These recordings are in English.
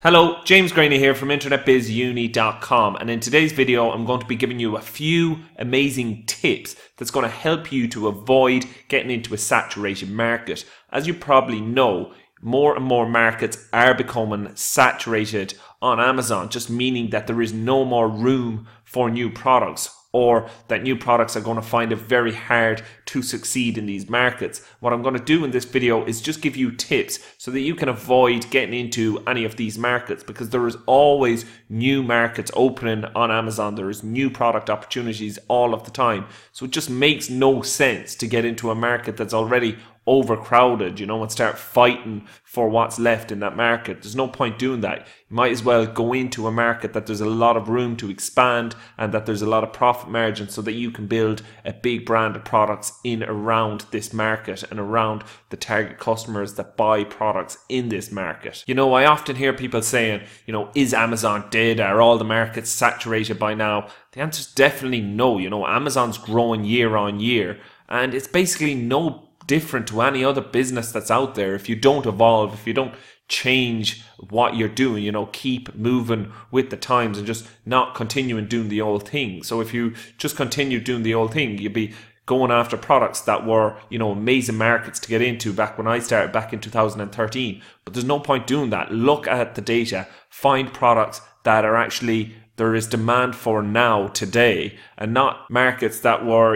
Hello, James Graney here from internetbizuni.com, and in today's video I'm going to be giving you a few amazing tips that's going to help you to avoid getting into a saturated market. As you probably know, more and more markets are becoming saturated on Amazon, just meaning that there is no more room for new products, or that new products are going to find it very hard to succeed in these markets. What I'm going to do in this video is just give you tips so that you can avoid getting into any of these markets, because there is always new markets opening on Amazon. There is new product opportunities all of the time. So it just makes no sense to get into a market that's already overcrowded, and start fighting for what's left in that market. There's no point doing that. You might as well go into a market that there's a lot of room to expand and that there's a lot of profit margin, so that you can build a big brand of products in around this market and around the target customers that buy products in this market. I often hear people saying, is Amazon dead? Are all the markets saturated by now? The answer is definitely no. Amazon's growing year on year, and it's basically no different to any other business that's out there. If you don't evolve, if you don't change what you're doing, keep moving with the times and just not continuing doing the old thing. So if you just continue doing the old thing, you'd be going after products that were, amazing markets to get into back when I started back in 2013. But there's no point doing that. Look at the data, find products that are actually there is demand for now, today, and not markets that were,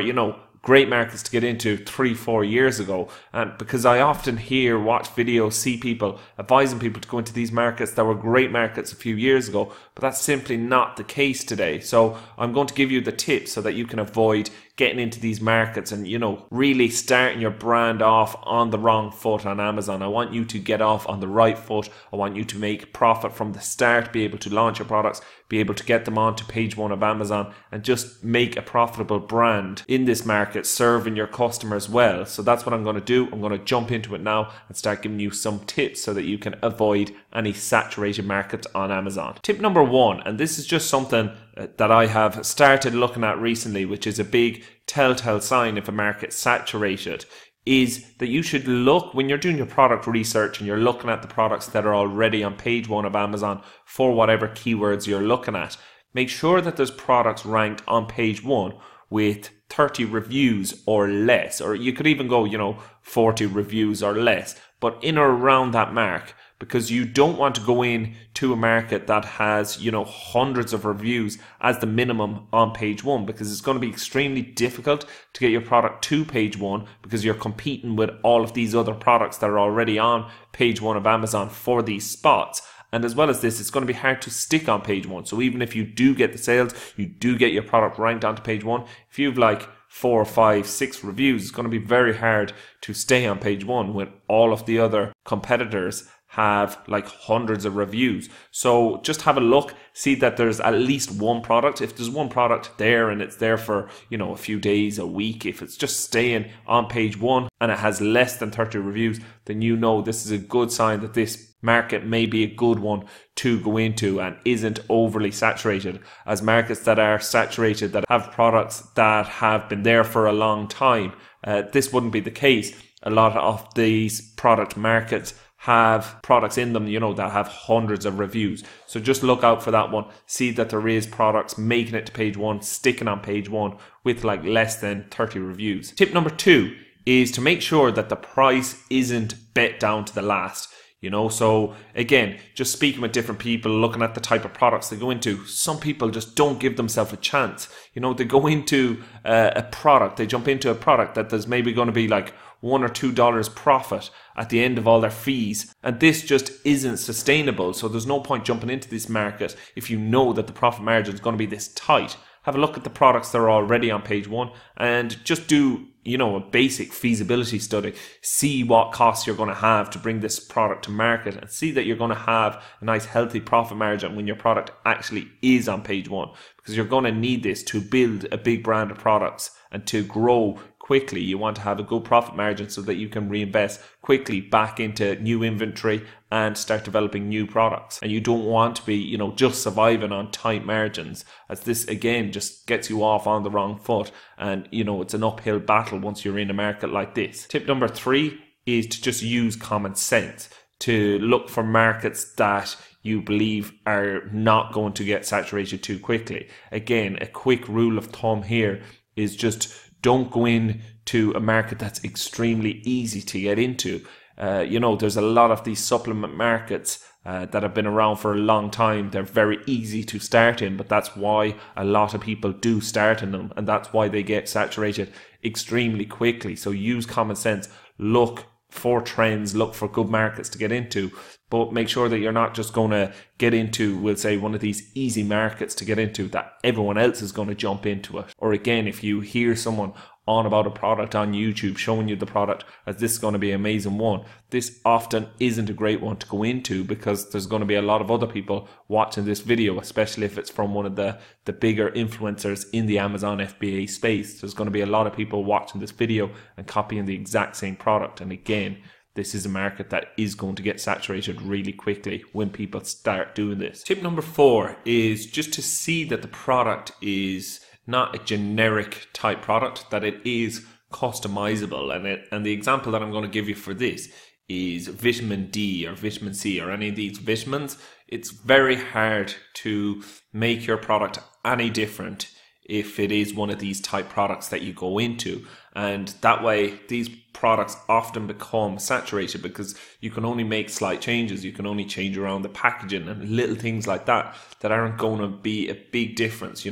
great markets to get into 3-4 years ago. And because I often watch videos, see people advising people to go into these markets that were great markets a few years ago, but that's simply not the case today. So I'm going to give you the tips so that you can avoid getting into these markets and, really starting your brand off on the wrong foot on Amazon. I want you to get off on the right foot. I want you to make profit from the start, be able to launch your products, be able to get them onto page one of Amazon, and just make a profitable brand in this market, serving your customers well. So that's what I'm going to do. I'm going to jump into it now and start giving you some tips so that you can avoid any saturated markets on Amazon. Tip number one, and this is just something that I have started looking at recently, which is a big telltale sign if a market's saturated, is that you should look, when you're doing your product research and you're looking at the products that are already on page one of Amazon for whatever keywords you're looking at, make sure that there's products ranked on page one with 30 reviews or less, or you could even go, 40 reviews or less, but in or around that mark, because you don't want to go in to a market that has, hundreds of reviews as the minimum on page one, because it's going to be extremely difficult to get your product to page one, because you're competing with all of these other products that are already on page one of Amazon for these spots. And as well as this, it's going to be hard to stick on page one. So even if you do get the sales, you do get your product ranked onto page one, if you've 4, 5, 6 reviews, it's going to be very hard to stay on page one when all of the other competitors have hundreds of reviews. So just have a look, see that there's at least one product. If there's one product there and it's there for, a few days, a week, if it's just staying on page one and it has less than 30 reviews, then this is a good sign that this market may be a good one to go into and isn't overly saturated. As markets that are saturated, that have products that have been there for a long time, this wouldn't be the case. A lot of these product markets have products in them, that have hundreds of reviews. So just look out for that one. See that there is products making it to page one, sticking on page one with less than 30 reviews. Tip number 2 is to make sure that the price isn't bet down to the last. So again, just speaking with different people, looking at the type of products they go into, some people just don't give themselves a chance. They go into a product, they jump into a product that there's maybe going to be $1 or $2 profit at the end of all their fees, and this just isn't sustainable. So there's no point jumping into this market if you know that the profit margin is going to be this tight. Have a look at the products that are already on page one and just do a basic feasibility study. See what costs you're going to have to bring this product to market, and see that you're going to have a nice healthy profit margin when your product actually is on page one, because you're going to need this to build a big brand of products and to grow quickly. You want to have a good profit margin so that you can reinvest quickly back into new inventory and start developing new products. And you don't want to be, just surviving on tight margins, as this again just gets you off on the wrong foot. And, it's an uphill battle once you're in a market like this. Tip number 3 is to just use common sense, to look for markets that you believe are not going to get saturated too quickly. Again, a quick rule of thumb here is just don't go into a market that's extremely easy to get into. There's a lot of these supplement markets that have been around for a long time. They're very easy to start in, but that's why a lot of people do start in them, and that's why they get saturated extremely quickly. So use common sense, look for trends, look for good markets to get into, but make sure that you're not just going to get into, we'll say, one of these easy markets to get into that everyone else is going to jump into it. Or again, if you hear someone on about a product on YouTube showing you the product as this is going to be an amazing one, this often isn't a great one to go into, because there's going to be a lot of other people watching this video, especially if it's from one of the bigger influencers in the Amazon FBA space. There's going to be a lot of people watching this video and copying the exact same product. And again, this is a market that is going to get saturated really quickly when people start doing this. Tip number 4 is just to see that the product is not a generic type product, that it is customizable. And the example that I'm going to give you for this is vitamin D or vitamin C or any of these vitamins. It's very hard to make your product any different if it is one of these type products that you go into. And that way, these products often become saturated because you can only make slight changes. You can only change around the packaging and little things like that aren't going to be a big difference.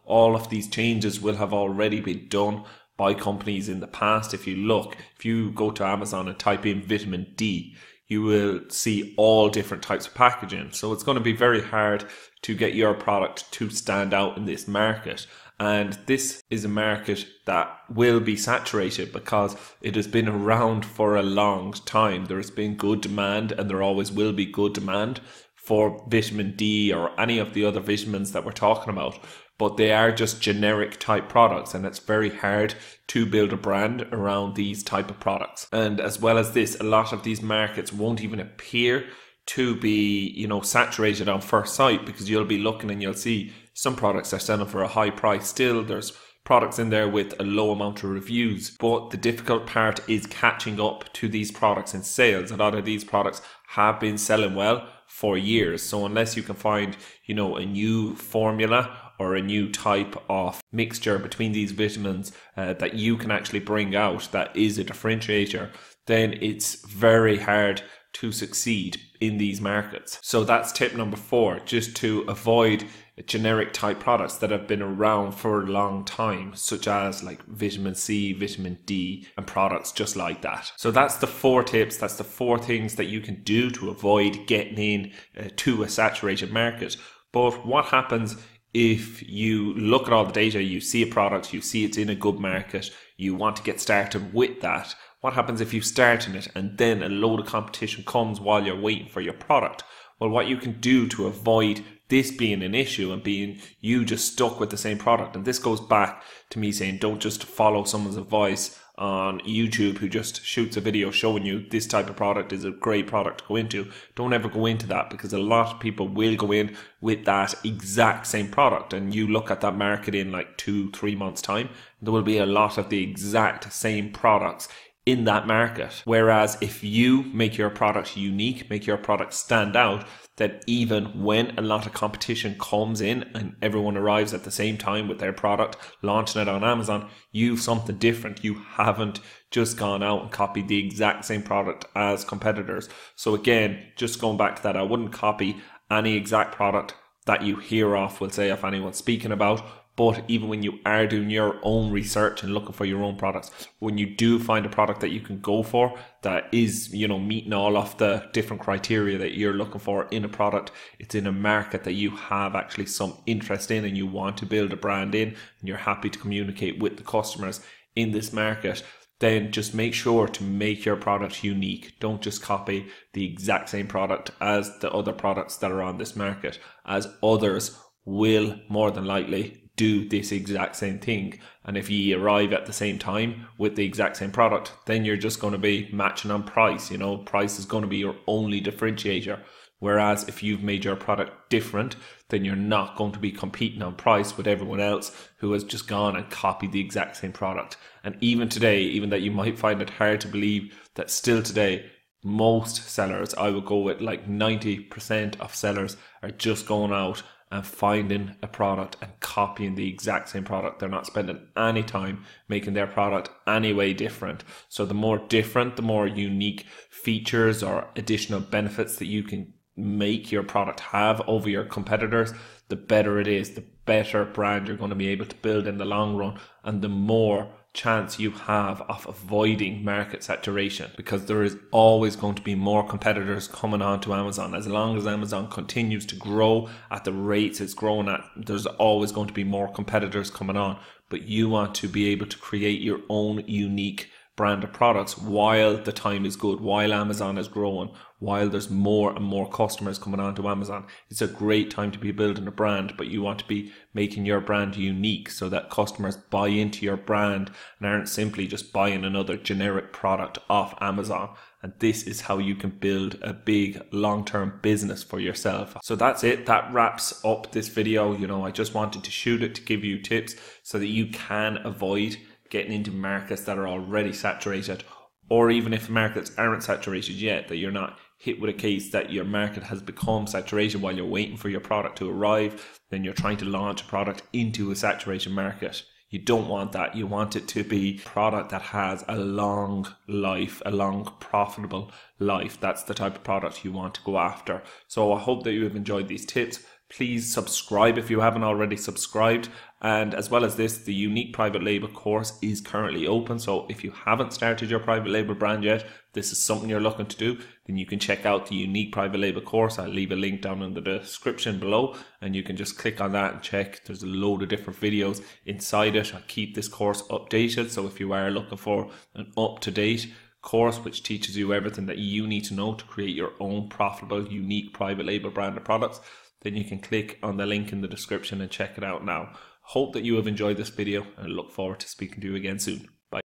All of these changes will have already been done by companies in the past. If you go to Amazon and type in vitamin D, you will see all different types of packaging. So it's going to be very hard to get your product to stand out in this market. And this is a market that will be saturated because it has been around for a long time. There has been good demand, and there always will be good demand for vitamin D or any of the other vitamins that we're talking about. But they are just generic type products, and it's very hard to build a brand around these type of products. And as well as this, a lot of these markets won't even appear to be, saturated on first sight, because you'll be looking and you'll see some products are selling for a high price. Still, there's products in there with a low amount of reviews. But the difficult part is catching up to these products in sales. A lot of these products have been selling well for years. So unless you can find, a new formula or a new type of mixture between these vitamins that you can actually bring out that is a differentiator, then it's very hard to succeed in these markets. So that's tip number 4, just to avoid generic type products that have been around for a long time, such as like vitamin C, vitamin D, and products just like that. So that's the 4 tips. That's the 4 things that you can do to avoid getting in to a saturated market. But what happens if you look at all the data, you see a product, you see it's in a good market, you want to get started with that? What happens if you start in it and then a load of competition comes while you're waiting for your product? Well, what you can do to avoid this being an issue and being you just stuck with the same product, and this goes back to me saying don't just follow someone's advice on YouTube who just shoots a video showing you this type of product is a great product to go into. Don't ever go into that, because a lot of people will go in with that exact same product, and you look at that market in like 2-3 months time, there will be a lot of the exact same products in that market. Whereas if you make your product unique, make your product stand out, that even when a lot of competition comes in and everyone arrives at the same time with their product, launching it on Amazon, you've something different. You haven't just gone out and copied the exact same product as competitors. So again, just going back to that, I wouldn't copy any exact product that you hear of, we'll say, if anyone's speaking about. But even when you are doing your own research and looking for your own products, when you do find a product that you can go for that is, meeting all of the different criteria that you're looking for in a product, it's in a market that you have actually some interest in and you want to build a brand in, and you're happy to communicate with the customers in this market, then just make sure to make your product unique. Don't just copy the exact same product as the other products that are on this market, as others will more than likely do this exact same thing. And if you arrive at the same time with the exact same product, then you're just going to be matching on price. Price is going to be your only differentiator. Whereas if you've made your product different, then you're not going to be competing on price with everyone else who has just gone and copied the exact same product. And even today, even that you might find it hard to believe that still today, Most sellers, I would go with like 90% of sellers, are just going out and finding a product and copying the exact same product. They're not spending any time making their product any way different. So the more different, the more unique features or additional benefits that you can make your product have over your competitors, the better it is, the better brand you're going to be able to build in the long run, and the more chance you have of avoiding market saturation, because there is always going to be more competitors coming onto Amazon. As long as Amazon continues to grow at the rates it's growing at, there's always going to be more competitors coming on. But you want to be able to create your own unique brand of products while the time is good, while Amazon is growing, while there's more and more customers coming onto Amazon. It's a great time to be building a brand, but you want to be making your brand unique so that customers buy into your brand and aren't simply just buying another generic product off Amazon. And this is how you can build a big long-term business for yourself. So that's it. That wraps up this video. I just wanted to shoot it to give you tips so that you can avoid getting into markets that are already saturated, or even if markets aren't saturated yet, that you're not hit with a case that your market has become saturated while you're waiting for your product to arrive, then you're trying to launch a product into a saturated market. You don't want that. You want it to be a product that has a long life, a long profitable life. That's the type of product you want to go after. So I hope that you have enjoyed these tips. Please subscribe if you haven't already subscribed. And as well as this, the unique private label course is currently open. So if you haven't started your private label brand yet, this is something you're looking to do, then you can check out the unique private label course. I'll leave a link down in the description below, and you can just click on that and check. There's a load of different videos inside it. I keep this course updated. So if you are looking for an up-to-date course which teaches you everything that you need to know to create your own profitable, unique private label brand of products, then you can click on the link in the description and check it out now. Hope that you have enjoyed this video, and I look forward to speaking to you again soon. Bye.